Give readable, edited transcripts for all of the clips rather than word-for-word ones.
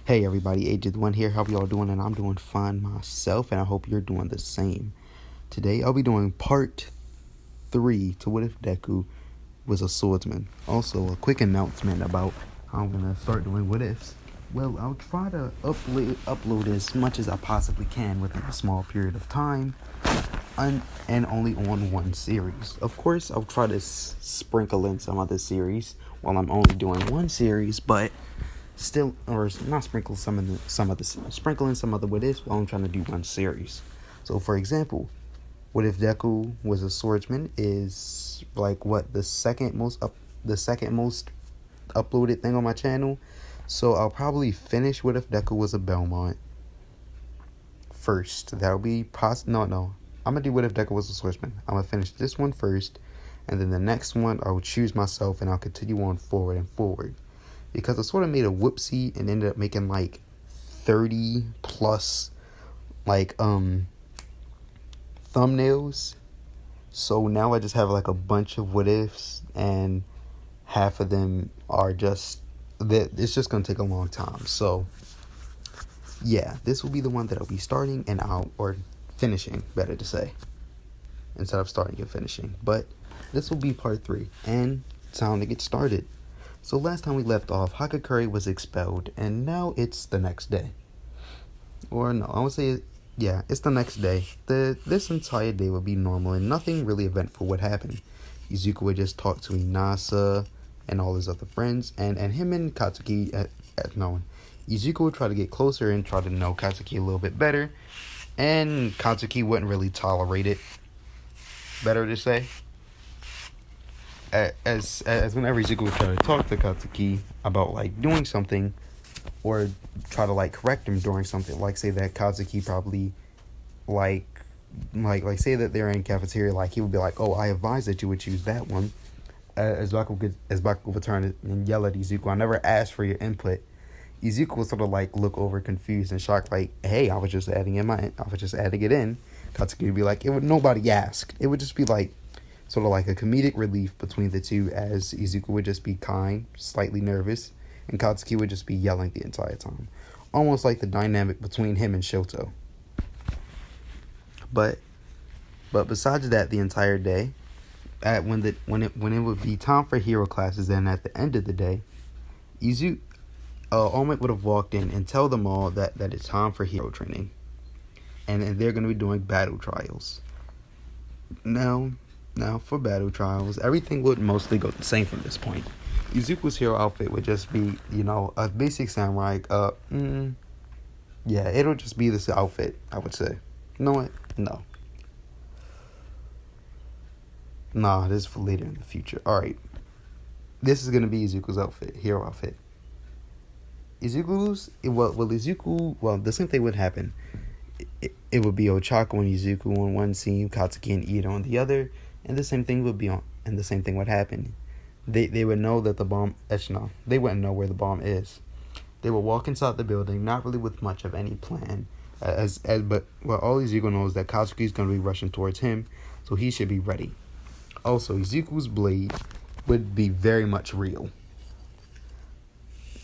Hey everybody, Aged One here. How y'all doing? And I'm doing fine myself, and I hope you're doing the same. Today I'll be doing part 3 to What If Deku Was a Swordsman. Also, a quick announcement about how I'm gonna start doing what ifs. Well, I'll try to upload as much as I possibly can within a small period of time, and only on one series. Of course, I'll try to sprinkle in some other series while I'm only doing one series, but still, or not sprinkle sprinkle in some other what ifs while I'm trying to do one series. So, for example, what if Deku was a swordsman is like what the second most uploaded thing on my channel. So I'll probably finish What If Deku Was a Belmont first. That'll be no. I'm gonna do What If Deku Was a Swordsman. I'm gonna finish this one first, and then the next one I'll choose myself, and I'll continue on forward. Because I sort of made a whoopsie and ended up making like 30 plus like thumbnails. So now I just have like a bunch of what ifs, and half of them are just that it's just gonna take a long time. So yeah, this will be the one that I'll be starting or finishing, better to say, instead of starting and finishing. But this will be part 3, and time to get started. So last time we left off, Hakakuri was expelled, and now it's the next day. Or no, I would say, yeah, it's the next day. This entire day would be normal, and nothing really eventful would happen. Izuku would just talk to Inasa and all his other friends, and him and Katsuki, Izuku would try to get closer and try to know Katsuki a little bit better, and Katsuki wouldn't really tolerate it, better to say. As whenever Izuku would try to talk to Katsuki about like doing something, or try to like correct him during something, like say that Katsuki probably like say that they're in cafeteria, like he would be like, "Oh, I advise that you would choose that one." As Baku would turn and yell at Izuku, "I never asked for your input." Izuku would sort of like look over confused and shocked, like, "Hey, I was just adding it in." Katsuki would be like, "Nobody asked." It would just be like sort of like a comedic relief between the two, as Izuku would just be kind, slightly nervous, and Katsuki would just be yelling the entire time. Almost like the dynamic between him and Shoto. But besides that, the entire day, when it would be time for hero classes, and at the end of the day, Izuku, Omid would have walked in and tell them all that it's time for hero training. And they're going to be doing battle trials. Now, for battle trials, everything would mostly go the same from this point. Izuku's hero outfit would just be, a basic samurai. Yeah, it'll just be this outfit, I would say. You know what? No. Nah, this is for later in the future. Alright. This is going to be Izuku's outfit, hero outfit. The same thing would happen. It would be Ochako and Izuku on one team, Katsuki and Ida on the other. And the same thing would happen. They would know that the bomb. They wouldn't know where the bomb is. They would walk inside the building, not really with much of any plan. But all Izuku knows is that Katsuki is going to be rushing towards him, so he should be ready. Also, Izuku's blade would be very much real.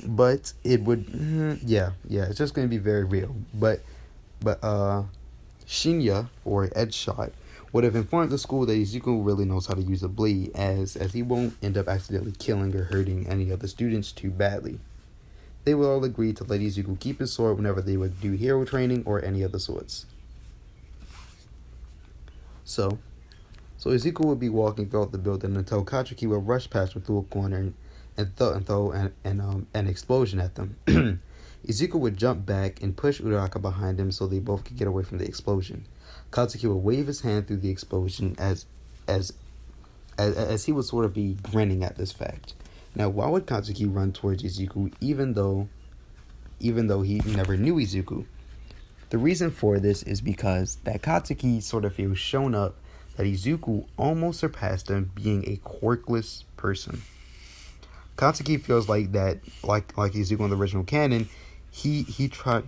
But it would, it's just going to be very real. But Shinya, or Edshot, would have informed the school that Izuku really knows how to use a blade, as he won't end up accidentally killing or hurting any of the students too badly. They would all agree to let Izuku keep his sword whenever they would do hero training or any other swords. So Izuku would be walking throughout the building until Katsuki would rush past him through a corner and throw an explosion at them. Izuku would jump back and push Uraraka behind him so they both could get away from the explosion. Katsuki would wave his hand through the explosion as he would sort of be grinning at this fact. Now, why would Katsuki run towards Izuku even though he never knew Izuku? The reason for this is because that Katsuki sort of feels shown up that Izuku almost surpassed him being a quirkless person. Katsuki feels like that, like Izuku in the original canon, he tried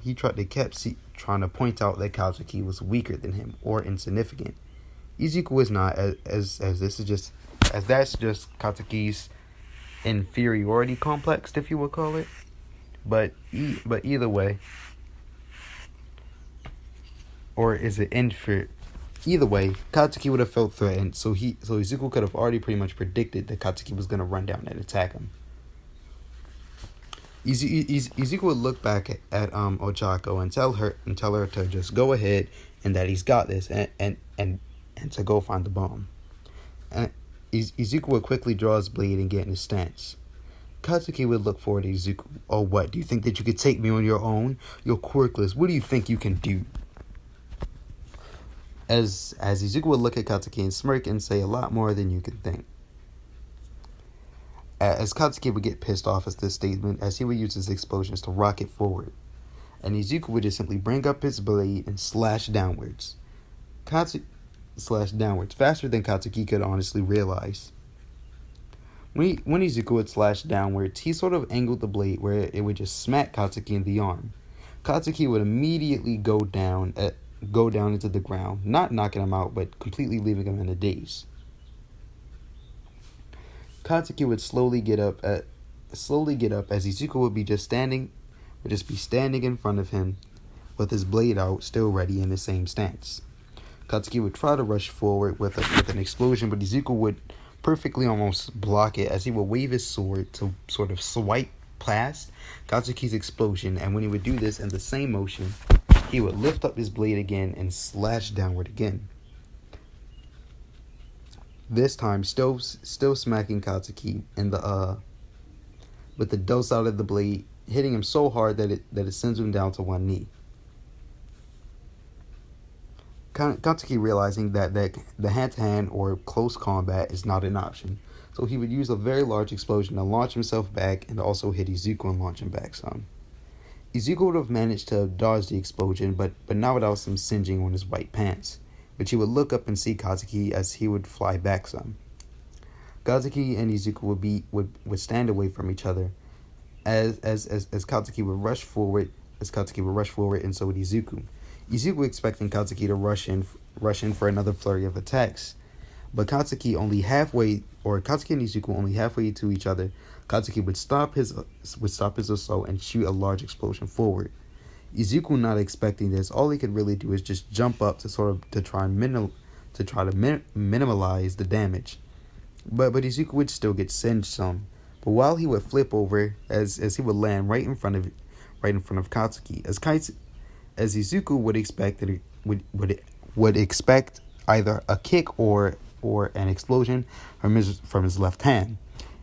trying to point out that Katsuki was weaker than him or insignificant. Izuku is not, as that's just Katsuki's inferiority complex, if you would call it. But either way, or is it inferred? Either way, Katsuki would have felt threatened, so Izuku could have already pretty much predicted that Katsuki was gonna run down and attack him. Izuku would look back at Ochako and tell her to just go ahead and that he's got this and to go find the bomb. And Izuku would quickly draw his blade and get in his stance. Katsuki would look forward to Izuku. Oh, what? Do you think that you could take me on your own? You're quirkless. What do you think you can do? As Izuku would look at Katsuki and smirk and say a lot more than you could think. As Katsuki would get pissed off at this statement, as he would use his explosions to rocket forward. And Izuku would just simply bring up his blade and slash downwards. Slash downwards, faster than Katsuki could honestly realize. When Izuku would slash downwards, he sort of angled the blade where it would just smack Katsuki in the arm. Katsuki would immediately go down into the ground, not knocking him out, but completely leaving him in a daze. Katsuki would slowly get up as Izuku would be standing in front of him with his blade out, still ready in the same stance. Katsuki would try to rush forward with an explosion, but Izuku would perfectly almost block it as he would wave his sword to sort of swipe past Katsuki's explosion, and when he would do this in the same motion, he would lift up his blade again and slash downward again. This time, still smacking Katsuki in the with the dull side of the blade, hitting him so hard that it sends him down to one knee. Katsuki realizing that the hand-to-hand or close combat is not an option, so he would use a very large explosion to launch himself back and also hit Izuku and launch him back some. Izuku would have managed to dodge the explosion, but not without some singeing on his white pants, which he would look up and see Katsuki as he would fly back some. Katsuki and Izuku would stand away from each other as Katsuki would rush forward, and so would Izuku. Izuku expecting Katsuki to rush in for another flurry of attacks, but Katsuki and Izuku only halfway to each other. Katsuki would stop his assault and shoot a large explosion forward. Izuku, not expecting this, all he could really do is just jump up to try to minimize the damage. But Izuku would still get singed some. But while he would flip over, as he would land right in front of Katsuki, as Izuku would expect either a kick or an explosion from his left hand.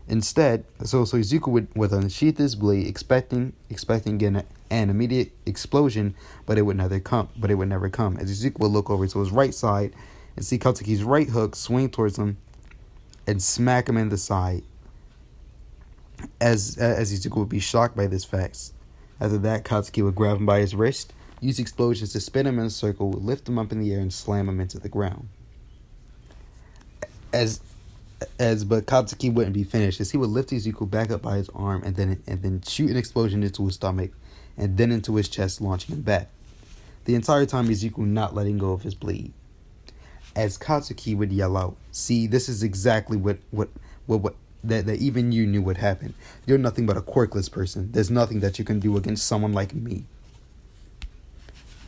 Instead, so Izuku would unsheath his blade, expecting an immediate explosion, but it would never come. As Izuku would look over to his right side and see Katsuki's right hook swing towards him and smack him in the side. As Izuku would be shocked by this fact. After that, Katsuki would grab him by his wrist, use explosions to spin him in a circle, lift him up in the air, and slam him into the ground. But Katsuki wouldn't be finished, as he would lift Izuku back up by his arm and then shoot an explosion into his stomach and then into his chest, launching him back. The entire time, Izuku not letting go of his blade. As Katsuki would yell out, "See, this is exactly what that even you knew would happen. You're nothing but a quirkless person. There's nothing that you can do against someone like me."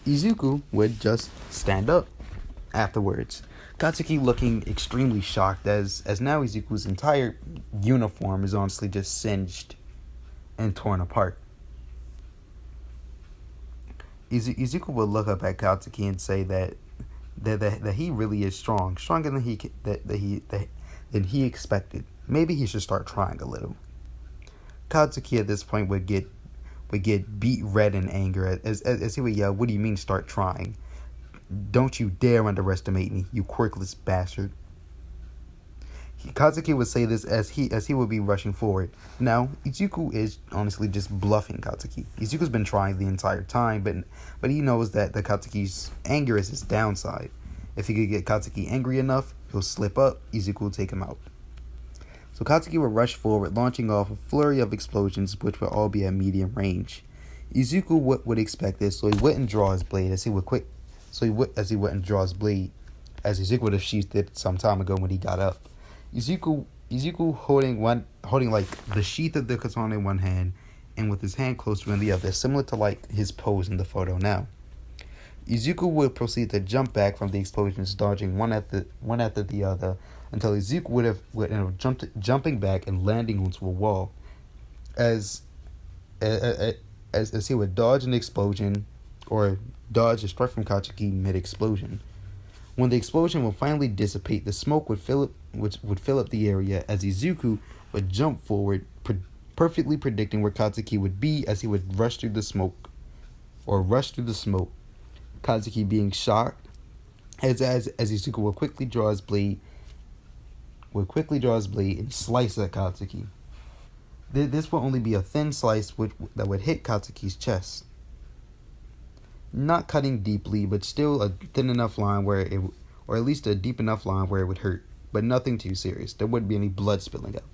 Izuku would just stand up afterwards. Katsuki looking extremely shocked as now Izuku's entire uniform is honestly just singed and torn apart. Izuku would look up at Katsuki and say that he really is stronger than he expected. Maybe he should start trying a little. Katsuki at this point would get beat red in anger as he would yell, "What do you mean start trying? Don't you dare underestimate me, you quirkless bastard." Katsuki would say this as he would be rushing forward. Now, Izuku is honestly just bluffing Katsuki. Izuku's been trying the entire time, but he knows that the Katsuki's anger is his downside. If he could get Katsuki angry enough, he'll slip up, Izuku will take him out. So Katsuki would rush forward, launching off a flurry of explosions, which would all be at medium range. Izuku would expect this, so he wouldn't draw his blade as he wouldn't draw his blade, as Izuku would have sheathed it some time ago when he got up. Izuku holding like the sheath of the katana in one hand and with his hand close to the other, similar to like his pose in the photo now. Izuku would proceed to jump back from the explosions, dodging one after the other, until Izuku would end up jumping back and landing onto a wall. As he would dodge an explosion, or dodge a strike from Katsuki mid-explosion. When the explosion would finally dissipate, the smoke would fill up the area as Izuku would jump forward, perfectly predicting where Katsuki would be as he would rush through the smoke. Katsuki being shocked as Izuku would quickly draw his blade and slice at Katsuki. This will only be a thin slice that would hit Katsuki's chest. Not cutting deeply, but still a thin enough line or at least a deep enough line where it would hurt, but nothing too serious. There wouldn't be any blood spilling out.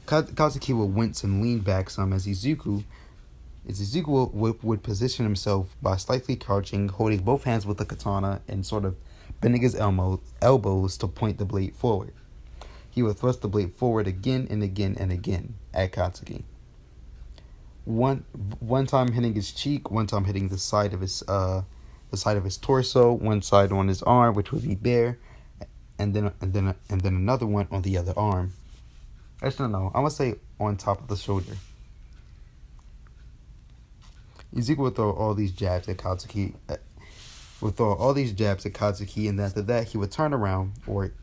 Katsuki would wince and lean back some as Izuku would position himself by slightly crouching, holding both hands with the katana and sort of bending his elbows to point the blade forward. He would thrust the blade forward again and again and again at Katsuki. One time hitting his cheek, one time hitting the side of his torso, one side on his arm, which would be bare, and then another one on the other arm. Actually, no, I'm gonna say on top of the shoulder. Izuku would throw all these jabs at Katsuki. And after that, he would turn around, or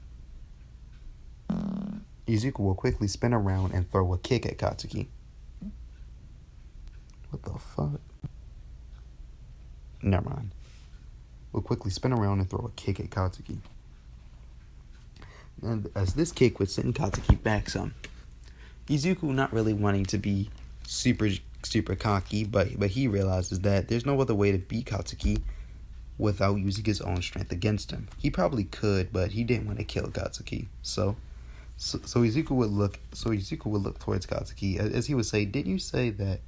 Izuku will quickly spin around and throw a kick at Katsuki. What the fuck? Never mind. Will quickly spin around and throw a kick at Katsuki. And as this kick would send Katsuki back some. Izuku not really wanting to be super cocky, but he realizes that there's no other way to beat Katsuki without using his own strength against him. He probably could, but he didn't want to kill Katsuki. So Izuku would look towards Katsuki as he would say, "Didn't you say that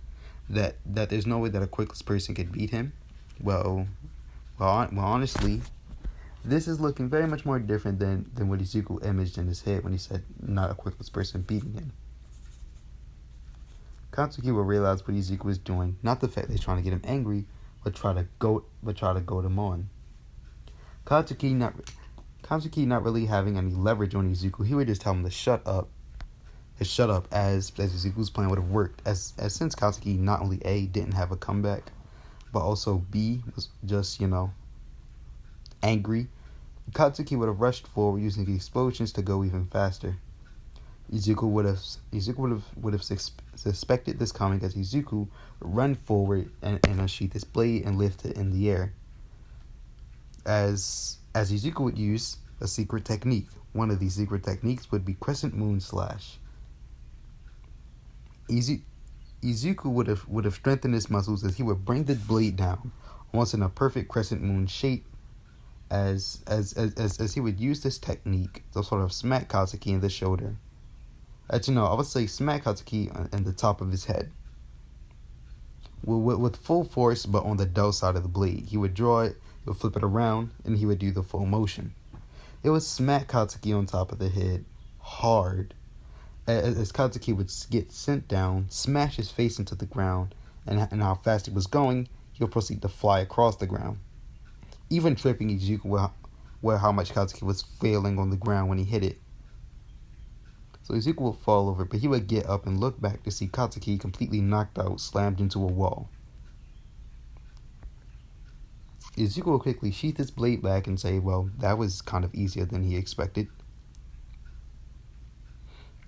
there's no way that a quirkless person could beat him?" Well, honestly, this is looking very much more different than what Izuku imaged in his head when he said not a quirkless person beating him. Katsuki will realize what Izuku was doing, not the fact they're trying to get him angry, but try to goad him on. Katsuki not really having any leverage on Izuku, he would just tell him to shut up. As Izuku's plan would have worked, as since Katsuki not only A, didn't have a comeback, but also B, was just, angry. Katsuki would have rushed forward using the explosions to go even faster. Izuku would have suspected this coming as Izuku would run forward and unsheath his blade and lift it in the air. As Izuku would use a secret technique. One of these secret techniques would be Crescent Moon Slash. Izuku would have strengthened his muscles as he would bring the blade down, almost in a perfect crescent moon shape. As he would use this technique to sort of smack Katsuki in the shoulder. Actually, no, I would say smack Katsuki in the top of his head. With full force, but on the dull side of the blade. He would draw it, he would flip it around, and he would do the full motion. It would smack Katsuki on top of the head hard. As Katsuki would get sent down, smash his face into the ground, and how fast he was going, he would proceed to fly across the ground. Even tripping Izuku with how much Katsuki was failing on the ground when he hit it. So Izuku would fall over, but he would get up and look back to see Katsuki completely knocked out, slammed into a wall. Izuku would quickly sheath his blade back and say, well, that was kind of easier than he expected.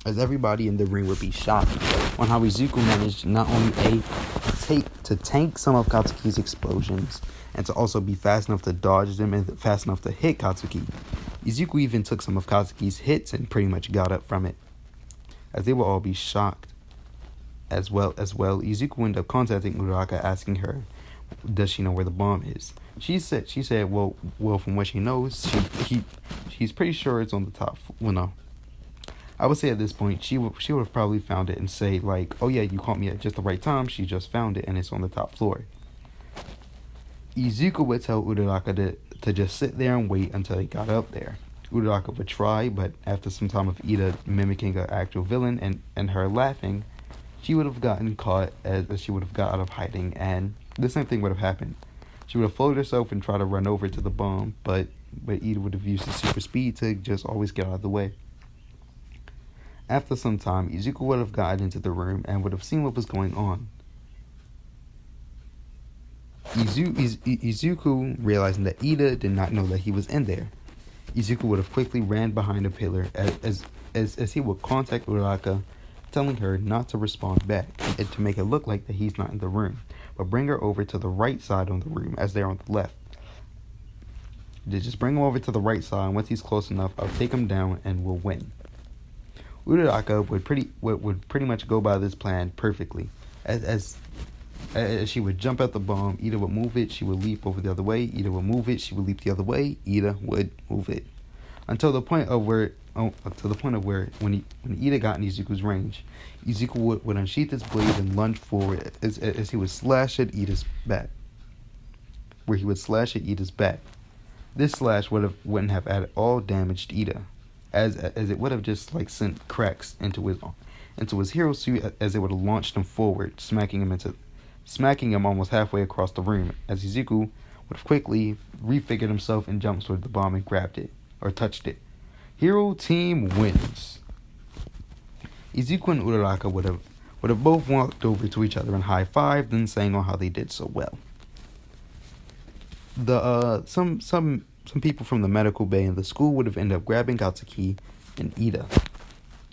As everybody in the ring would be shocked on how Izuku managed not only to tank some of Katsuki's explosions, and to also be fast enough to dodge them and fast enough to hit Katsuki. Izuku even took some of Katsuki's hits and pretty much got up from it. As they will all be shocked. As well, Izuku ended up contacting Uraraka, asking her, does she know where the bomb is? She said, well, from what she knows, she's pretty sure it's on the top. Well, no. I would say at this point, she would have probably found it and say, like, oh yeah, you caught me at just the right time. She just found it and it's on the top floor. Izuku would tell Uraraka to just sit there and wait until he got up there. Uraraka would try, but after some time of Ida mimicking an actual villain and her laughing, she would have gotten caught as she would have got out of hiding, and the same thing would have happened. She would have floated herself and tried to run over to the bomb, but Ida would have used the super speed to just always get out of the way. After some time, Izuku would have gotten into the room and would have seen what was going on. Izuku, realizing that Ida did not know that he was in there, Izuku would have quickly ran behind a pillar as he would contact Uraraka, telling her not to respond back and to make it look like that he's not in the room, but bring her over to the right side of the room as they're on the left. Just bring him over to the right side, and once he's close enough, I'll take him down and we'll win. Uraraka would pretty much go by this plan perfectly. As she would jump at the bomb, Ida would move it, she would leap over the other way, Ida would move it, she would leap the other way, Ida would move it. Until the point of where when Ida got in Izuku's range, Izuku would unsheath his blade and lunge forward as he would slash at Ida's back. This slash wouldn't have at all damaged Ida, as it would have just like sent cracks into his hero suit as it would have launched him forward, smacking him almost halfway across the room, as Izuku would have quickly refigured himself and jumped toward the bomb and grabbed it, or touched it. Hero team wins. Izuku and Uraraka would have both walked over to each other and high-fived, then sang on how they did so well. Some people from the medical bay in the school would have ended up grabbing Katsuki and Ida.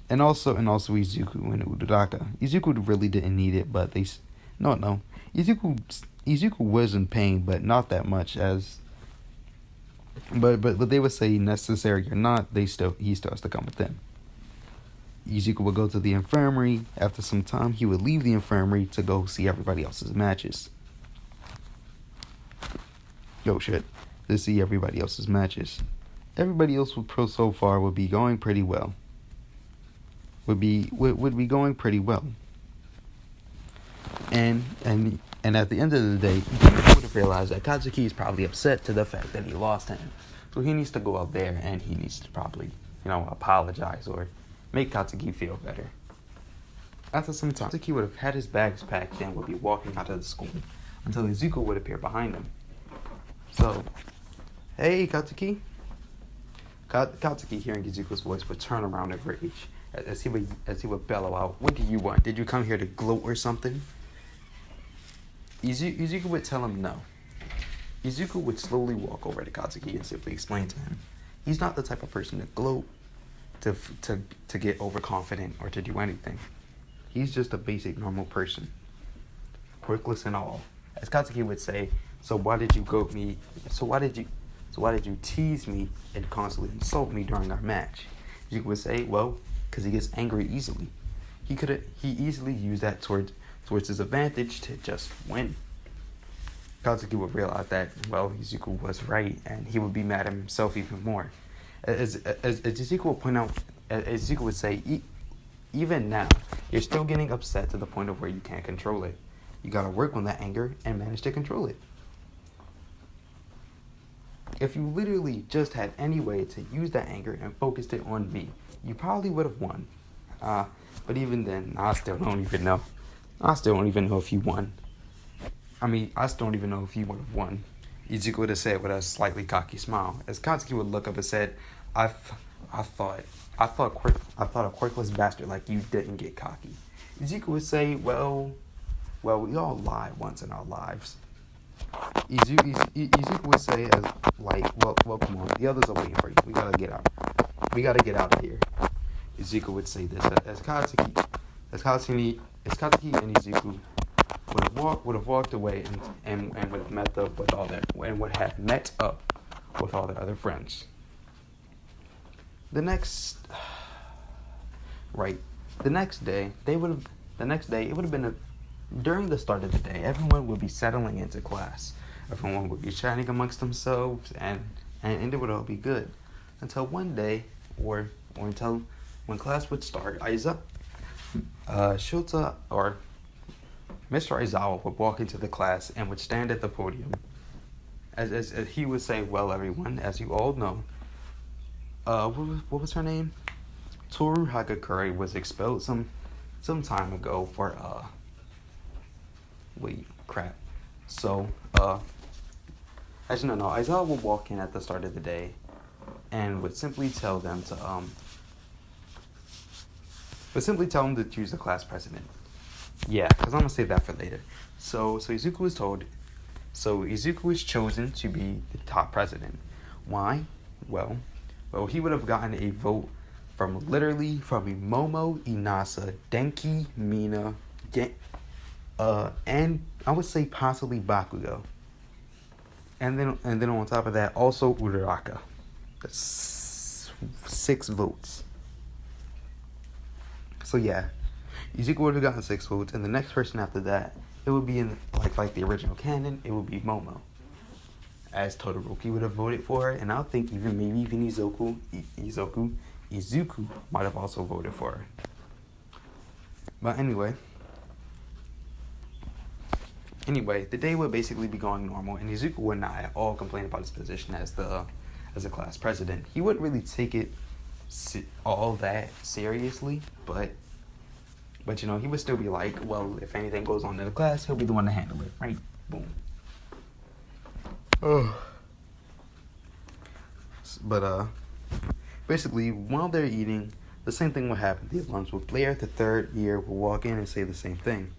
And also Izuku and Uraraka. Izuku really didn't need it, but Izuku was in pain, but not that much as. But they would say necessary or not, he still has to come with them. Izuku would go to the infirmary. After some time, he would leave the infirmary to go see everybody else's matches. To see everybody else's matches. Everybody else so far would be going pretty well. Would be going pretty well. And at the end of the day, he would have realized that Katsuki is probably upset to the fact that he lost him. So he needs to go out there and he needs to probably, apologize or make Katsuki feel better. After some time, Katsuki would have had his bags packed and would be walking out of the school until Izuku would appear behind him. So, hey, Katsuki. Katsuki, hearing Izuku's voice, would turn around in rage as he would bellow out, "What do you want? Did you come here to gloat or something?" Izuku would tell him no. Izuku would slowly walk over to Katsuki and simply explain to him, he's not the type of person to gloat, to get overconfident, or to do anything. He's just a basic normal person, quirkless and all. As Katsuki would say, so why did you tease me and constantly insult me during our match? Izuku would say, well, because he gets angry easily. He easily used that towards his advantage to just win. Katsuki would realize that, well, Izuku was right, and he would be mad at himself even more. As Izuku would point out, Izuku would say, even now, you're still getting upset to the point of where you can't control it. You gotta work on that anger and manage to control it. If you literally just had any way to use that anger and focused it on me, you probably would have won. But even then, I still don't even know. I still don't even know if you won. I still don't even know if you would have won. Izuku would have said with a slightly cocky smile, as Katsuki would look up and said, I thought a quirkless bastard like you didn't get cocky. Izuku would say, well, we all lie once in our lives. Izuku would say, well, come on, the others are waiting for you. We gotta get out. We gotta get out of here. Izuku would say this as Katsuki and Izuku would have walked away and would have met up with all their other friends. The next day, it would have been during the start of the day, everyone would be settling into class. Everyone would be chatting amongst themselves, and it would all be good. Until one day, or until when class would start, Shota, or Mr. Aizawa would walk into the class and would stand at the podium. As he would say, well, everyone, as you all know, what was her name? Toru Hagakure was expelled some time ago for So actually no, Isaiah would walk in at the start of the day and would simply tell them to choose the class president. Yeah, because I'm gonna save that for later. So Izuku was chosen to be the top president. Why? Well, he would have gotten a vote from Momo, Inasa, Denki, Mina, and I would say possibly Bakugo. And then on top of that, also Uraraka. That's 6 votes. So yeah, Izuku would have gotten 6 votes, and the next person after that, it would be in like the original canon, it would be Momo. As Todoroki would have voted for it, and I think maybe even Izuku might have also voted for her. But anyway, the day would basically be going normal, and Izuku would not at all complain about his position as a class president. He wouldn't really take it all that seriously, but he would still be like, well, if anything goes on in the class, he'll be the one to handle it, right? Boom. But basically, while they're eating, the same thing would happen. The alarms would blare. The third year will walk in and say the same thing.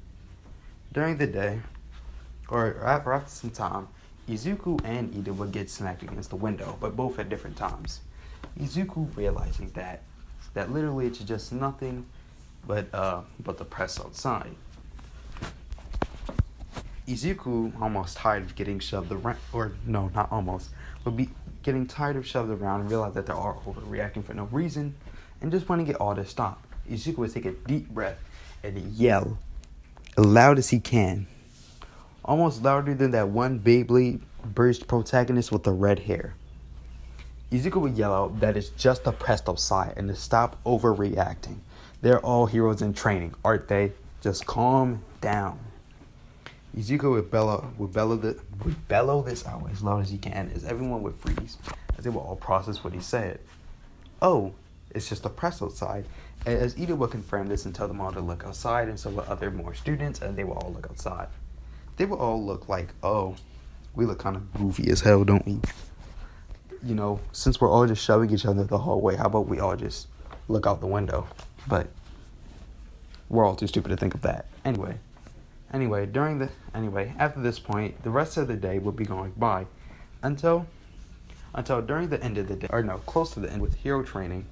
During the day, or after some time, Izuku and Ida would get smacked against the window, but both at different times. Izuku realizing that literally it's just nothing but the press outside. Izuku, almost tired of getting shoved around, or no, not almost, would be getting tired of shoved around and realize that they are overreacting for no reason, and just wanting it all to stop. Izuku would take a deep breath and yell as loud as he can, almost louder than that one Beyblade burst protagonist with the red hair. Izuku would yell out that it's just the press outside and to stop overreacting. They're all heroes in training, aren't they? Just calm down. Izuku would bellow this out as loud as he can, as everyone would freeze, as they would all process what he said. Oh, it's just the press outside. As Ida would confirm this and tell them all to look outside, and so would more students, and they would all look outside. They would all look like, oh, we look kind of goofy as hell, don't we? Since we're all just shoving each other the whole way, how about we all just look out the window? But we're all too stupid to think of that. Anyway, after this point, the rest of the day would be going by until during the end of the day, or no, close to the end with hero training.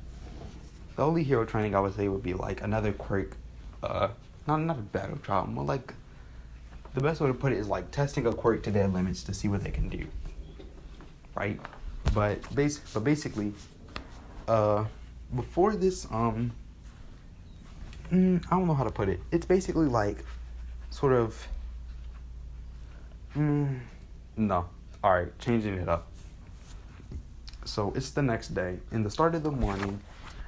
The only hero training I would say would be like another quirk, not a battle trial, more like, the best way to put it is like testing a quirk to their limits to see what they can do, right? But basically, before this, I don't know how to put it. It's basically like, sort of, no. Alright, changing it up. So it's the next day. In the start of the morning,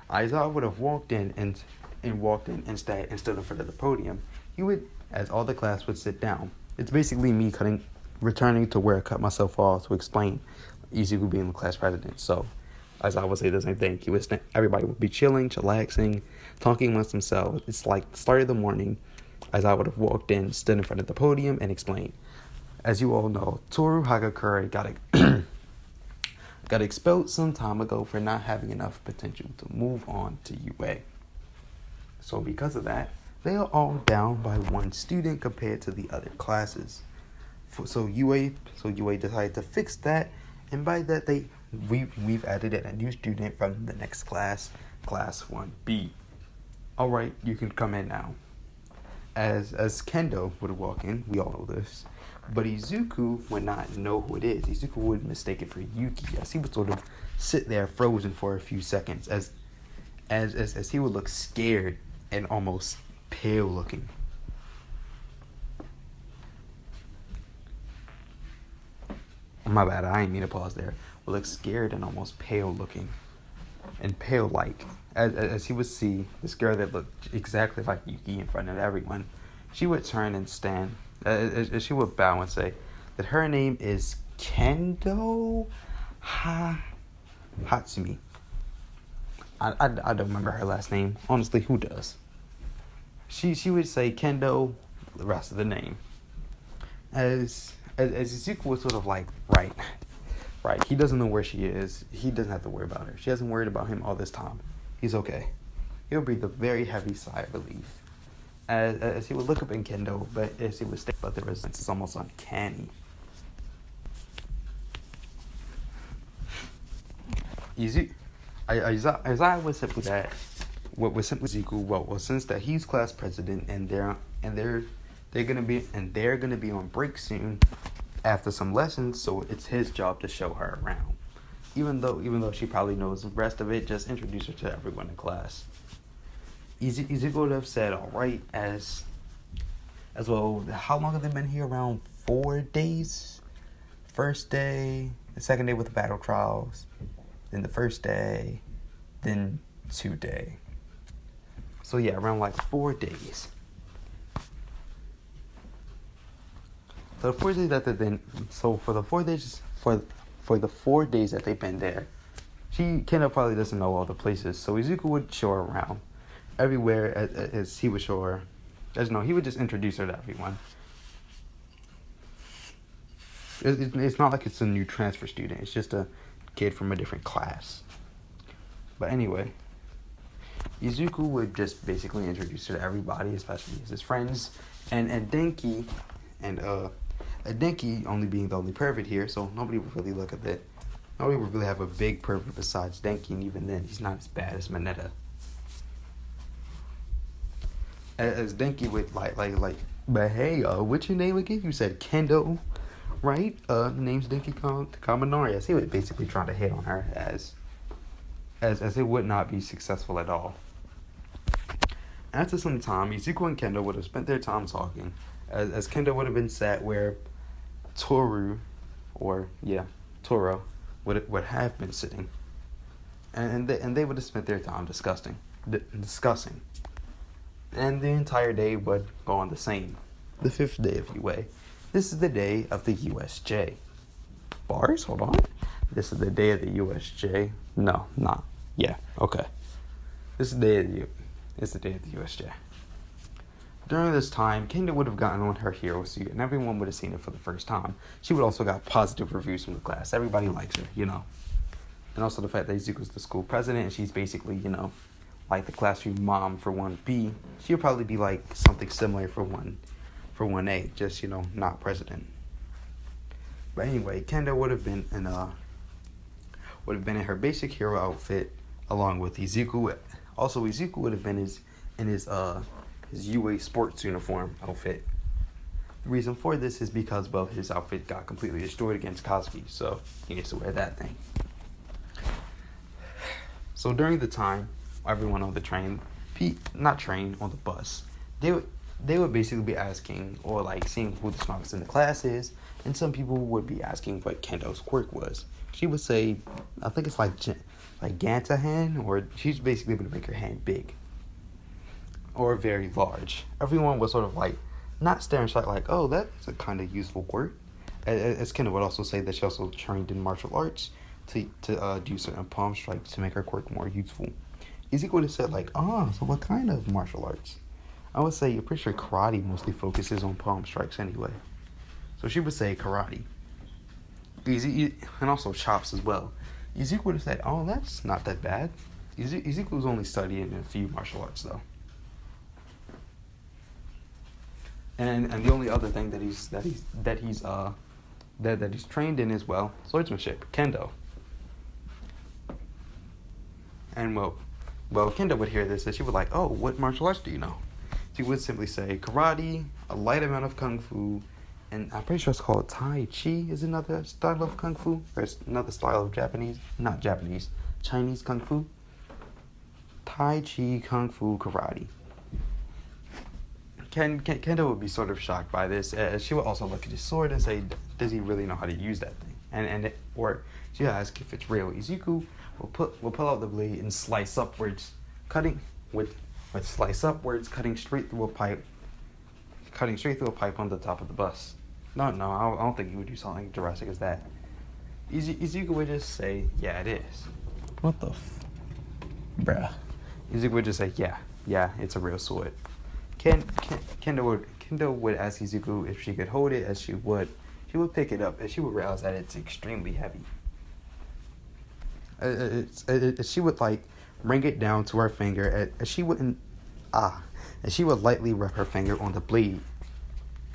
Aizawa would have walked in instead in front of the podium. He would, as all the class would sit down. It's basically me returning to where I cut myself off to explain Izuku being the class president. So, as I would say the same thing, everybody would be chilling, chillaxing, talking amongst themselves. It's like the start of the morning, as I would have walked in, stood in front of the podium, and explained. As you all know, Toru Hagakure got expelled some time ago for not having enough potential to move on to UA. So because of that, they are all down by one student compared to the other classes. So UA decided to fix that, and by that we've added in a new student from the next class 1B. All right, you can come in now. As Kendo would walk in, we all know this, but Izuku would not know who it is. Izuku would mistake it for Yuki, as he would sort of sit there frozen for a few seconds, as he would look scared and almost pale looking. My bad, I didn't mean to pause there. Would look scared and almost pale looking, and pale like, as he would see this girl that looked exactly like Yuki in front of everyone. She would turn and stand, she would bow and say that her name is Kendo Hatsumi. I don't remember her last name. Honestly, who does? she would say Kendo, the rest of the name. As Izuku was sort of like, right. He doesn't know where she is. He doesn't have to worry about her. She hasn't worried about him all this time. He's okay. He'll breathe a very heavy sigh of relief as he would look up in Kendo, but as he would stay, but the resistance is almost uncanny. Isaiah was simply that. What was simply Izuku? Well, since that he's class president, and they're gonna be on break soon after some lessons, so it's his job to show her around. Even though she probably knows the rest of it, just introduce her to everyone in class. Izuku would have said, all right, as well. How long have they been here? Around 4 days. First day, the second day with the battle trials, then the first day, then 2 day. So yeah, around like 4 days. So the 4 days that they've been, for the 4 days that they've been there, Kendo probably doesn't know all the places. So Izuku would show her around everywhere as he would show her. He would just introduce her to everyone. It's not like it's a new transfer student. It's just a kid from a different class. But anyway, Izuku would just basically introduce her to everybody, especially his friends, and Denki, and Denki only being the only pervert here, so nobody would really look at it. Nobody would really have a big pervert besides Denki, and even then, he's not as bad as Mineta. As Denki would like, but hey, what's your name again? You said Kendo, right? Name's Denki Kaminari. As he would basically try to hit on her as it would not be successful at all. After some time, Izuku and Kendo would have spent their time talking, as Kendo would have been sat where Toro would have been sitting, and they would have spent their time discussing, and the entire day would go on the same. The 5th day of UA. This is the day of the USJ. Bars? Hold on. This is the day of the USJ. No, not. Yeah, okay. This is the day of the USJ. During this time, Kendo would have gotten on her hero suit, and everyone would have seen it for the first time. She would also got positive reviews from the class. Everybody likes her, And also the fact that Izuku's the school president, and she's basically, like the classroom mom for 1B. She would probably be like something similar for 1A, just, not president. But anyway, Kendo would have been in her basic hero outfit along with Izuku. Also, Izuku would have been in his UA sports uniform outfit. The reason for this is because, his outfit got completely destroyed against Kazuki, so he needs to wear that thing. So during the time, everyone on the train, on the bus, they would basically be asking or seeing who the smartest in the class is, and some people would be asking what Kendo's quirk was. She would say, I think it's like Ganta hand, or she's basically able to make her hand big or very large. Everyone was sort of not staring straight oh, that's a kind of useful quirk. As Kendo would also say that she also trained in martial arts to do certain palm strikes to make her quirk more useful. Izuku would have said so what kind of martial arts? I would say, you're pretty sure karate mostly focuses on palm strikes anyway. So she would say karate. And also chops as well. Izuku would have said, oh, that's not that bad. Izuku was only studying a few martial arts though. And the only other thing that he's trained in is swordsmanship, kendo. And well, Kendo would hear this and she would oh, what martial arts do you know? She would simply say karate, a light amount of kung fu, and I'm pretty sure it's called Tai Chi is another style of kung fu. Or it's another style of Chinese kung fu. Tai Chi, kung fu, karate. Kendo would be sort of shocked by this. She would also look at his sword and say, does he really know how to use that thing? Or she would ask if it's real. Izuku will pull out the blade and slice upwards, cutting straight through a pipe on the top of the bus. No, I don't think he would do something drastic as that. Izuku would just say, yeah, it is. What the bruh? Izuku would just say, yeah, it's a real sword. Kendo would ask Izuku if she could hold it, as she would pick it up, and she would realize that it's extremely heavy. She would like bring it down to her finger, and she wouldn't and she would lightly rub her finger on the blade.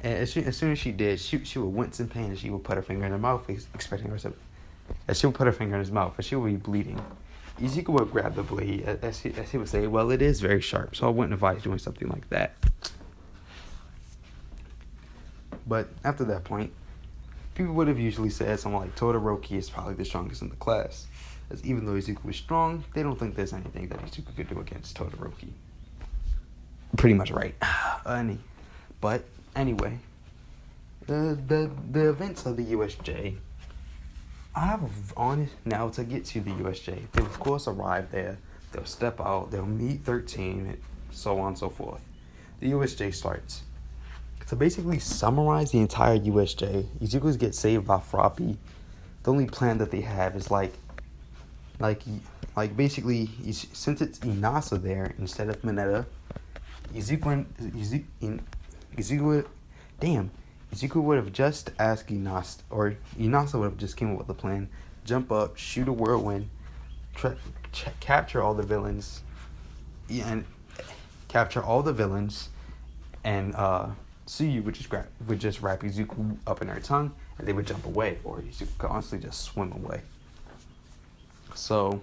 And as soon as she did, she would wince in pain, and she would put her finger in her mouth, expecting herself. As she would put her finger in his mouth, and she would be bleeding. Izuku would grab the blade, as he would say, "Well, it is very sharp, so I wouldn't advise doing something like that." But after that point, people would have usually said someone like Todoroki is probably the strongest in the class. As even though Izuku was strong, they don't think there's anything that Izuku could do against Todoroki. Pretty much right. But anyway, the events of the USJ. Now to get to the USJ. They of course arrive there. They'll step out. They'll meet 13, and so on and so forth. The USJ starts. To basically summarize the entire USJ, Izuku gets saved by Froppy. The only plan that they have is basically, since it's Inasa there instead of Mineta, Izuku would have just asked Inasa, or Inasa would have just came up with a plan: jump up, shoot a whirlwind, capture all the villains, and Suyu would just wrap Izuku up in her tongue, and they would jump away, or Izuku could honestly just swim away. So,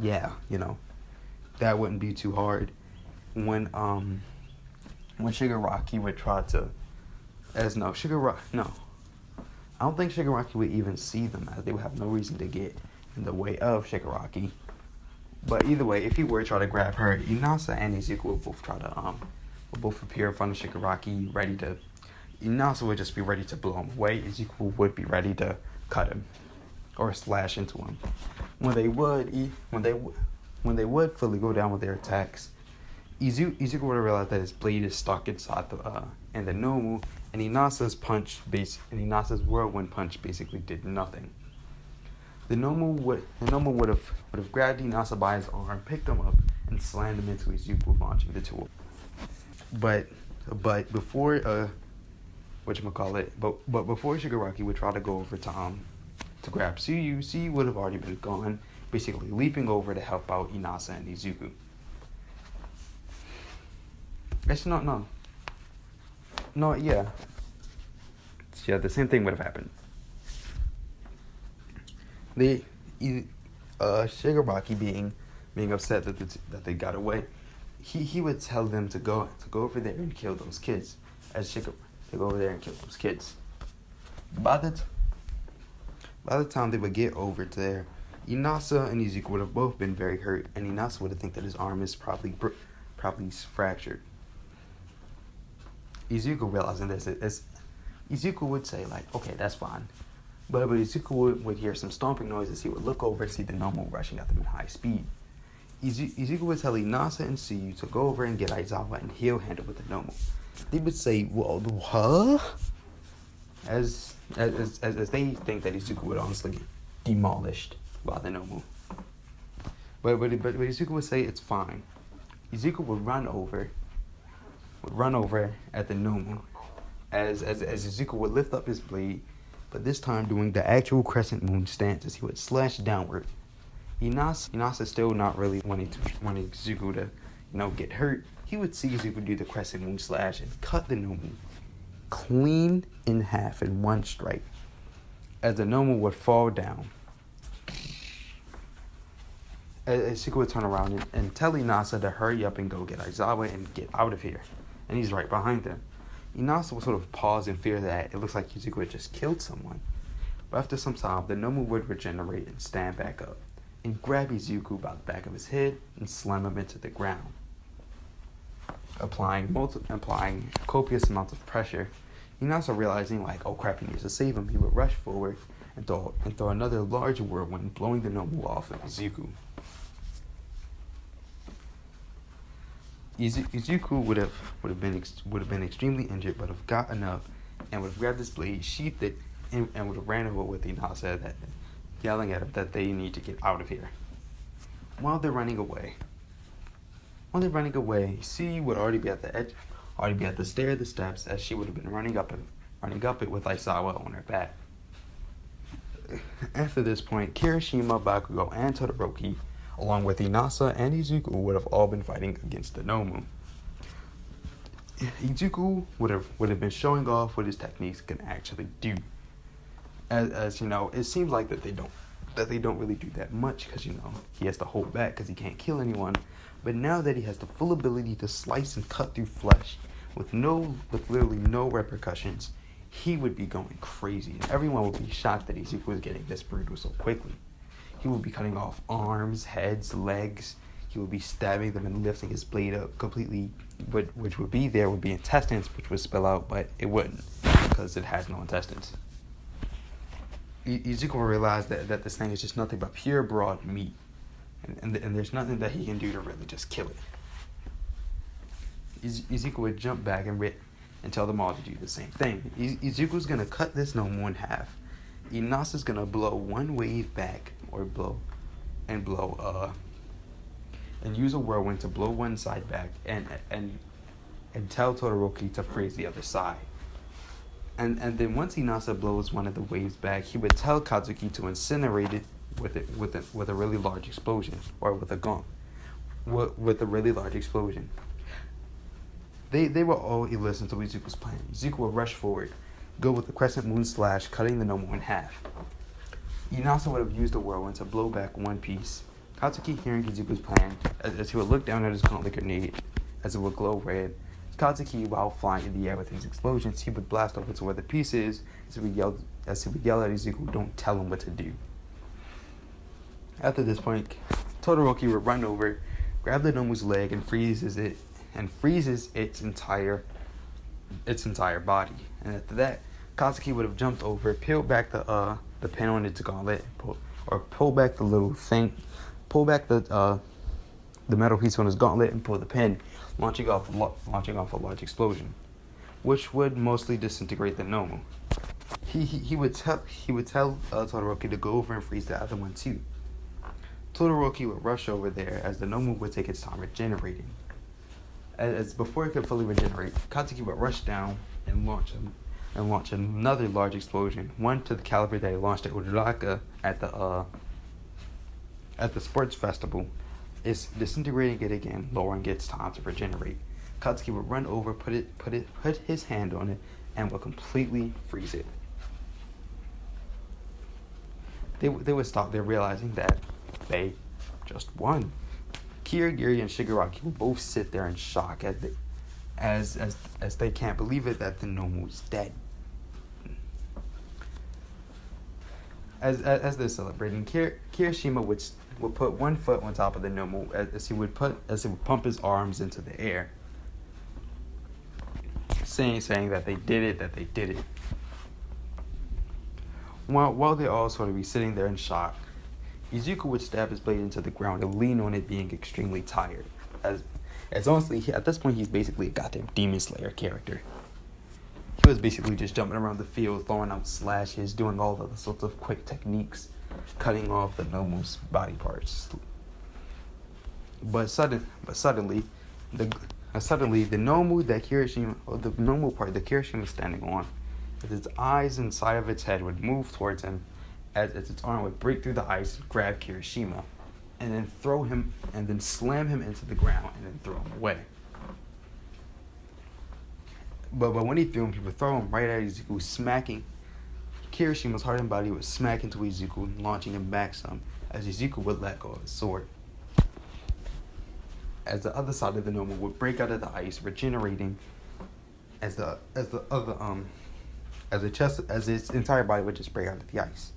yeah, that wouldn't be too hard. When Shigaraki would try to, I don't think Shigaraki would even see them, as they would have no reason to get in the way of Shigaraki. But either way, if he were to try to grab her, Inasa and Izuku would both try to would both appear in front of Shigaraki, Inasa would just be ready to blow him away. Izuku would be ready to cut him or slash into him. When they would fully go down with their attacks, Izuku would have realized that his blade is stuck inside the Nomu, and Inasa's whirlwind punch basically did nothing. The Nomu would have grabbed Inasa by his arm, picked him up, and slammed him into Izuku, launching the two. But before before Shigaraki would try to go over to grab Suyu would have already been gone, basically leaping over to help out Inasa and Izuku. Actually, the same thing would have happened. Shigaraki being upset that they got away, he would tell them to go over there and kill those kids. To go over there and kill those kids. By the time they would get over there, Inasa and Izuku would have both been very hurt, and Inasa would have think that his arm is probably fractured. Izuku realizing this, Izuku would say okay, that's fine. But Izuku would hear some stomping noises. He would look over and see the Nomu rushing at them at high speed. Izuku would tell Inasa and Suyu to go over and get Aizawa, and he'll handle with the Nomu. They would say, "Well, huh?" As they think that Izuku would honestly get demolished by the Nomu. But Izuku would say it's fine. Izuku would run over at the Nomu, as Izuku would lift up his blade, but this time doing the actual crescent moon stance as he would slash downward. Inasa still not really wanting Izuku to, get hurt. He would see Izuku do the crescent moon slash and cut the Nomu clean in half in one strike, as the Nomu would fall down. Izuku would turn around and tell Inasa to hurry up and go get Aizawa and get out of here, and he's right behind them. Inasa would sort of pause in fear that it looks like Izuku had just killed someone. But after some time, the Nomu would regenerate and stand back up, and grab Izuku by the back of his head and slam him into the ground. Applying copious amounts of pressure, Inasa realizing oh crap, he needs to save him, he would rush forward and throw another large whirlwind, blowing the Nomu off of Izuku. Izuku would have been extremely injured, but have got enough, and would have grabbed his blade, sheathed it, and would have ran over with Inasa, yelling at him that they need to get out of here. While they're running away, Suyu would already be at the edge. already be at the stair of the steps, as she would have been running up it with Aizawa on her back. After this point, Kirishima, Bakugo, and Todoroki, along with Inasa and Izuku, would have all been fighting against the Nomu. Izuku would have been showing off what his techniques can actually do. As you know, it seems like that they don't really do that much, because he has to hold back because he can't kill anyone. But now that he has the full ability to slice and cut through flesh with literally no repercussions, he would be going crazy, and everyone would be shocked that Izuku was getting this brutal so quickly. He would be cutting off arms, heads, legs. He would be stabbing them and lifting his blade up completely, which would be intestines, which would spill out, but it wouldn't, because it has no intestines. Izuku will realize that this thing is just nothing but pure broad meat, and there's nothing that he can do to really just kill it. Izuku would jump back and tell them all to do the same thing. Izuku's gonna cut this Nomu in half. Inasa's gonna blow one wave back, and use a whirlwind to blow one side back, and tell Todoroki to freeze the other side. And then once Inasa blows one of the waves back, he would tell Katsuki to incinerate it with a really large explosion, or with a gong, with a really large explosion. They will all listen to Izuku's plan. Izuku will rush forward, go with the crescent moon slash, cutting the Nomu in half. Inasa would have used the whirlwind to blow back one piece. Katsuki, hearing Izuku's plan, as he would look down at his gauntlet grenade, as it would glow red. Katsuki, while flying in the air with his explosions, he would blast over to where the piece is, as he would yell at Izuku, "Don't tell him what to do." After this point, Todoroki would run over, grab the Nomu's leg, and freezes its entire body. And after that, Katsuki would have jumped over, peeled back the pin on its gauntlet, pull back the metal piece on his gauntlet and pull the pin, launching off a large explosion, which would mostly disintegrate the Nomu. He would tell Todoroki to go over and freeze the other one too. Todoroki would rush over there, as the Nomu would take its time regenerating. As before it could fully regenerate, Katsuki would rush down and launch another large explosion, one to the caliber that he launched at Uraraka at the sports festival. Is disintegrating it again, lowering its time to regenerate. Katsuki would run over, put his hand on it, and would completely freeze it. They would stop there, realizing that they just won. Kirigiri and Shigaraki will both sit there in shock as they can't believe it that the Nomu is dead. As they're celebrating, Kirishima would put one foot on top of the Nomu as he would pump his arms into the air, saying that they did it. While they all sort of be sitting there in shock, Izuku would stab his blade into the ground and lean on it, being extremely tired. As honestly, at this point, he's basically a goddamn Demon Slayer character. He was basically just jumping around the field, throwing out slashes, doing all the sorts of quick techniques, cutting off the Nomu's body parts. But suddenly, the Nomu that Kirishima, or the Nomu part that Kirishima was standing on, as its eyes inside of its head would move towards him, as its arm would break through the ice, grab Kirishima, and then slam him into the ground, and then throw him away. But when he threw him, he would throw him right at Izuku, smacking. Kirishima's hardened body would smack into Izuku, launching him back some, as Izuku would let go of his sword. As the other side of the Nomu would break out of the ice, regenerating, as its entire body would just break out of the ice.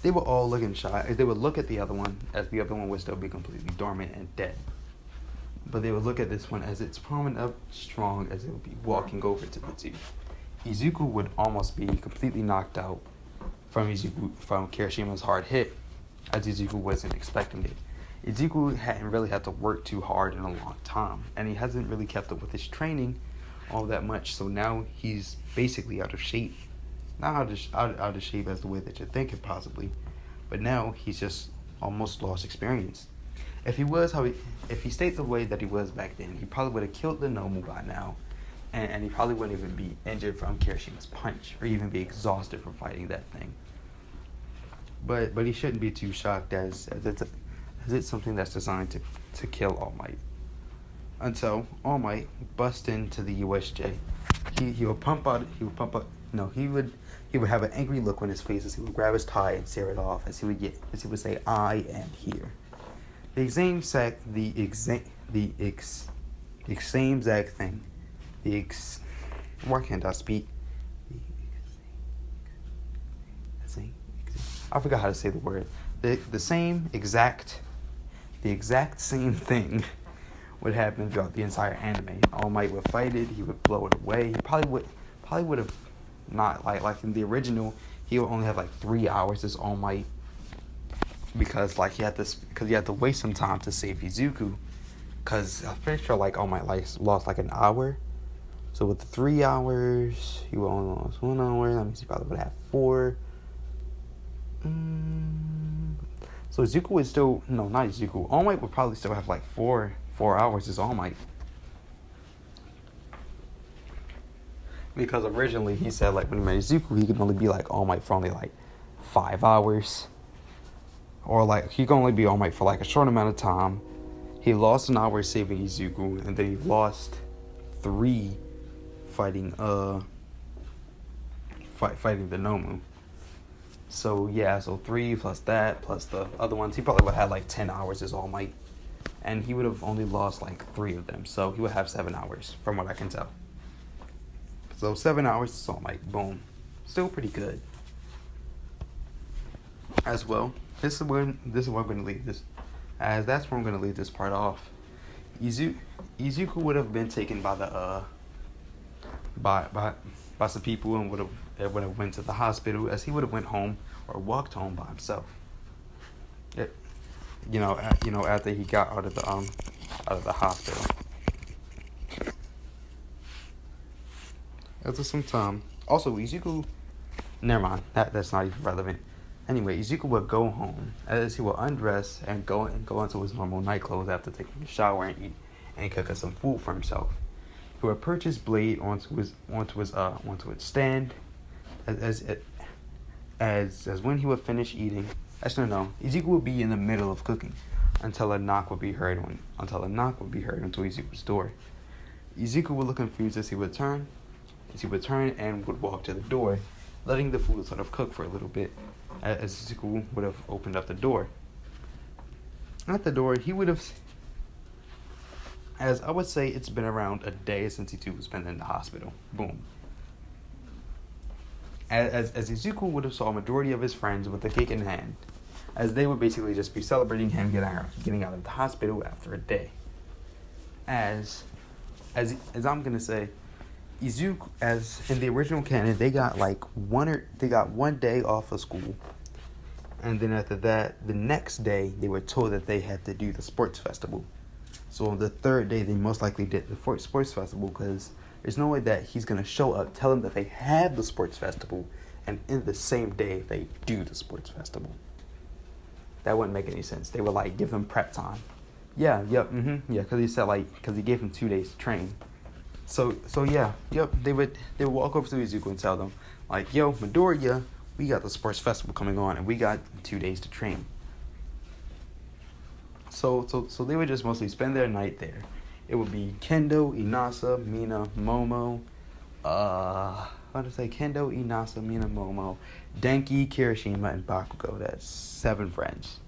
They would all look in shock, as they would look at the other one, as the other one would still be completely dormant and dead. But they would look at this one as it's prominent up strong, as it would be walking over to the two. Izuku would almost be completely knocked out from Kirishima's hard hit, as Izuku wasn't expecting it. Izuku hadn't really had to work too hard in a long time, and he hasn't really kept up with his training all that much, so now he's basically out of shape. Not out of shape as the way that you're thinking possibly, but now he's just almost lost experience. If he stayed the way that he was back then, he probably would have killed the Nomu by now, and he probably wouldn't even be injured from Kirishima's punch or even be exhausted from fighting that thing. But he shouldn't be too shocked as it's something that's designed to kill All Might. Until All Might busts into the USJ. He would pump out. No, he would have an angry look on his face as he would grab his tie and tear it off. As he would say, "I am here." The same exact thing. Why can't I speak? I forgot how to say the word. The exact same thing would happen throughout the entire anime. All Might would fight it. He would blow it away. He probably would have not like in the original. He would only have like 3 hours as All Might because he had to waste some time to save Izuku. Cause I'm pretty sure All Might lost like an hour. So with the 3 hours, he would only lost 1 hour. That means he probably would have 4. So Izuku would still not Izuku. All Might would probably still have like 4 hours as All Might. Because originally he said when he met Izuku he could only be All Might for only 5 hours. Or he could only be All Might for a short amount of time. He lost an hour saving Izuku, and then he lost 3 fighting fighting the Nomu. So 3 plus that plus the other ones, he probably would have had 10 hours as All Might, and he would have only lost 3 of them. So he would have 7 hours, from what I can tell. So 7 hours as All Might, boom, still pretty good. As well, this is where I'm going to leave this. As that's where I'm going to leave this part off. Izuku would have been taken by the by some people and would have went to the hospital, as he would have went home or walked home by himself. After he got out of the hospital. After some time, also Izuku. Never mind. That's not even relevant. Anyway, Izuku would go home as he would undress and go into his normal night clothes after taking a shower and eat and cooking some food for himself. He would perch his blade onto its stand, as when he would finish eating. Actually, no. Izuku would be in the middle of cooking until a knock would be heard onto Izuku's door. Izuku would look confused as he would turn and would walk to the door, letting the food sort of cook for a little bit. As Izuku would have opened up the door. At the door, he would have, as I would say, it's been around a day since Izuku was been in the hospital. Boom. As Izuku would have saw a majority of his friends with a cake in hand, as they would basically just be celebrating him getting out of the hospital after a day. As I'm gonna say, Izuku, as in the original canon, they got 1 day off of school, and then after that, the next day they were told that they had to do the sports festival. So on the 3rd day, they most likely did the sports festival, because there's no way that he's gonna show up, tell them that they have the sports festival, and in the same day they do the sports festival. That wouldn't make any sense. They would give them prep time. Because he said because he gave him 2 days to train. So they would walk over to Izuku and tell them yo, Midoriya, we got the sports festival coming on and we got 2 days to train. So they would just mostly spend their night there. It would be Kendo, Inasa, Mina, Momo, Kendo, Inasa, Mina, Momo, Denki, Kirishima, and Bakugo. That's 7 friends.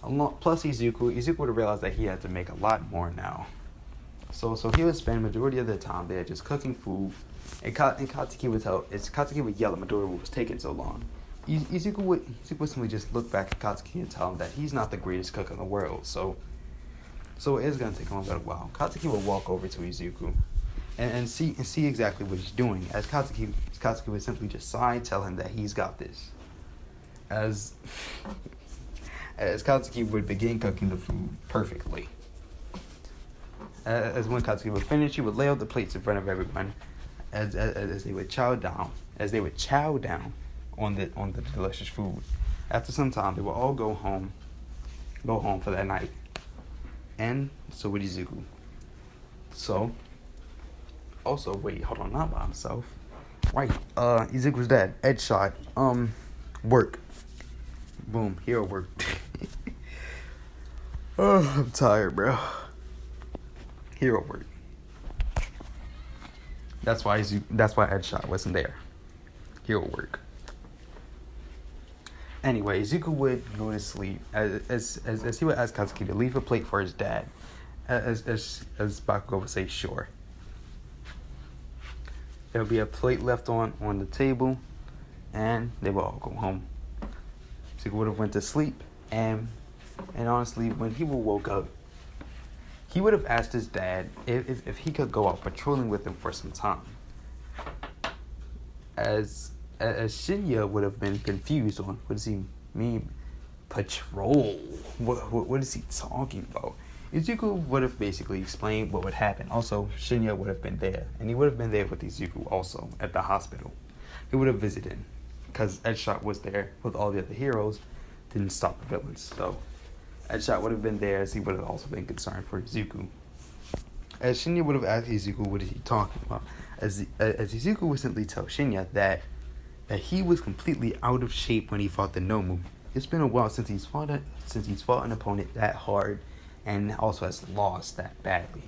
Plus Izuku. Izuku would have realized that he had to make a lot more now. So he would spend majority of the time there just cooking food, and Katsuki would yell at Midoriya what was taking so long. Izuku would simply just look back at Katsuki and tell him that he's not the greatest cook in the world. So it is gonna take him a little while. Katsuki would walk over to Izuku and see exactly what he's doing. As Katsuki would simply just sigh and tell him that he's got this. As Katsuki would begin cooking the food perfectly. As when Katsuki would finish, he would lay out the plates in front of everyone, as they would chow down on the delicious food. After some time, they would all go home for that night, and so would Izuku. So Also, wait, hold on, not by himself. Right. Ezekiel's dad, Ed shot. Work. Boom. Hero work. Oh, I'm tired, bro. Hero work. That's why Ed shot wasn't there. Hero work. Anyway, Ezekiel would go to sleep as he would ask Katsuki to leave a plate for his dad. As Bakugo would say, sure. There would be a plate left on the table, and they would all go home. Ezekiel would have went to sleep, and honestly, when he woke up, he would have asked his dad if he could go out patrolling with him for some time. As Shinya would have been confused on what does he mean, patrol? What is he talking about? Izuku would have basically explained what would happen. Also, Shinya would have been there, and he would have been there with Izuku also at the hospital. He would have visited, because Edshot was there with all the other heroes, didn't stop the villains. So Edshot would have been there, as he would have also been concerned for Izuku. As Shinya would have asked Izuku what is he talking about, as Izuku would simply tell Shinya that he was completely out of shape when he fought the Nomu. It's been a while since he's fought an opponent that hard, and also has lost that badly.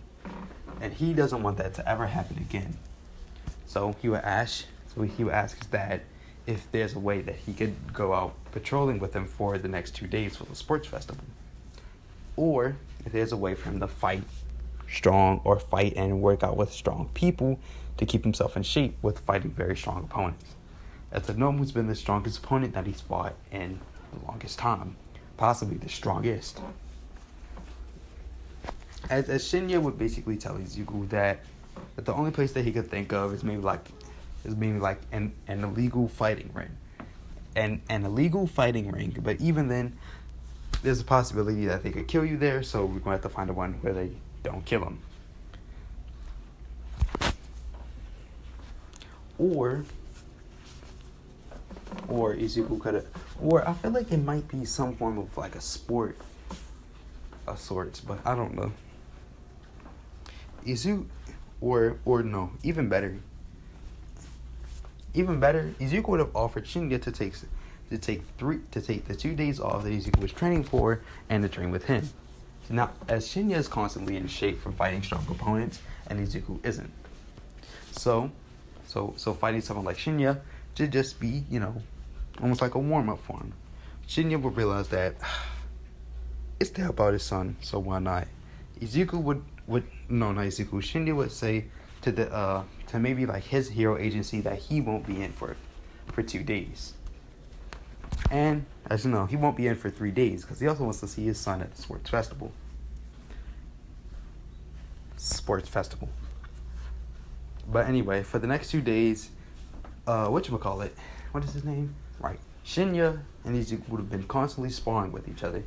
And he doesn't want that to ever happen again. So he would ask his dad if there's a way that he could go out patrolling with him for the next 2 days for the sports festival. Or if there's a way for him to fight strong or fight and work out with strong people to keep himself in shape with fighting very strong opponents. As the Nomu's been the strongest opponent that he's fought in the longest time. Possibly the strongest. As Shinya would basically tell Izuku that the only place that he could think of is maybe like an illegal fighting ring. An illegal fighting ring, but even then, there's a possibility that they could kill you there, so we're going to have to find a one where they don't kill him. Or Izuku could have, or I feel like it might be some form of like a sport of sorts, but I don't know. Izuku, or no, even better, Izuku would have offered Shinya to take the 2 days off that Izuku was training for and to train with him. Now, as Shinya is constantly in shape from fighting strong opponents, and Izuku isn't. So fighting someone like Shinya should just be, almost like a warm-up for him. Shinya would realize that it's to help out his son, so why not? Shinya would say to maybe like his hero agency that he won't be in for 2 days. And as you know, he won't be in for 3 days because he also wants to see his son at the sports festival. But anyway, for the next 2 days, what is his name? Right. Shinya and Izuku would have been constantly sparring with each other.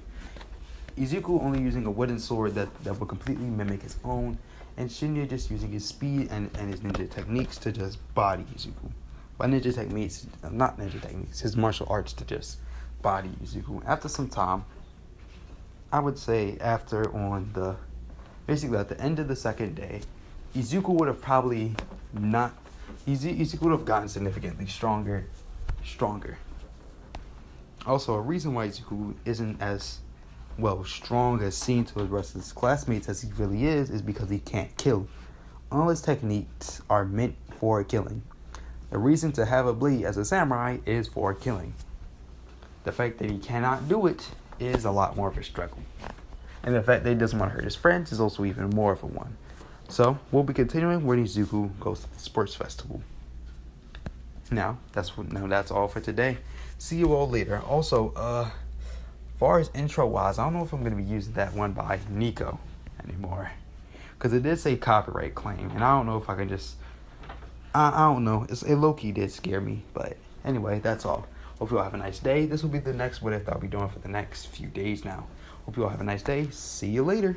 Izuku only using a wooden sword that would completely mimic his own, and Shinya just using his speed and his ninja techniques to just body Izuku. By ninja techniques, not ninja techniques, his martial arts to just body Izuku. After some time, I would say at the end of the second day, Izuku would have gotten significantly stronger. Also, a reason why Izuku isn't as strong as seen to the rest of his classmates as he really is because he can't kill. All his techniques are meant for killing. The reason to have a blade as a samurai is for killing. The fact that he cannot do it is a lot more of a struggle. And the fact that he doesn't want to hurt his friends is also even more of a one. So, we'll be continuing when Izuku goes to the sports festival. Now, that's all for today. See you all later. Also, as far as intro-wise, I don't know if I'm going to be using that one by Nico anymore. Because it did say copyright claim, and I don't know if I can just... I don't know. It low-key did scare me, but anyway, that's all. Hope you all have a nice day. This will be the next what if I'll be doing for the next few days now. Hope you all have a nice day. See you later.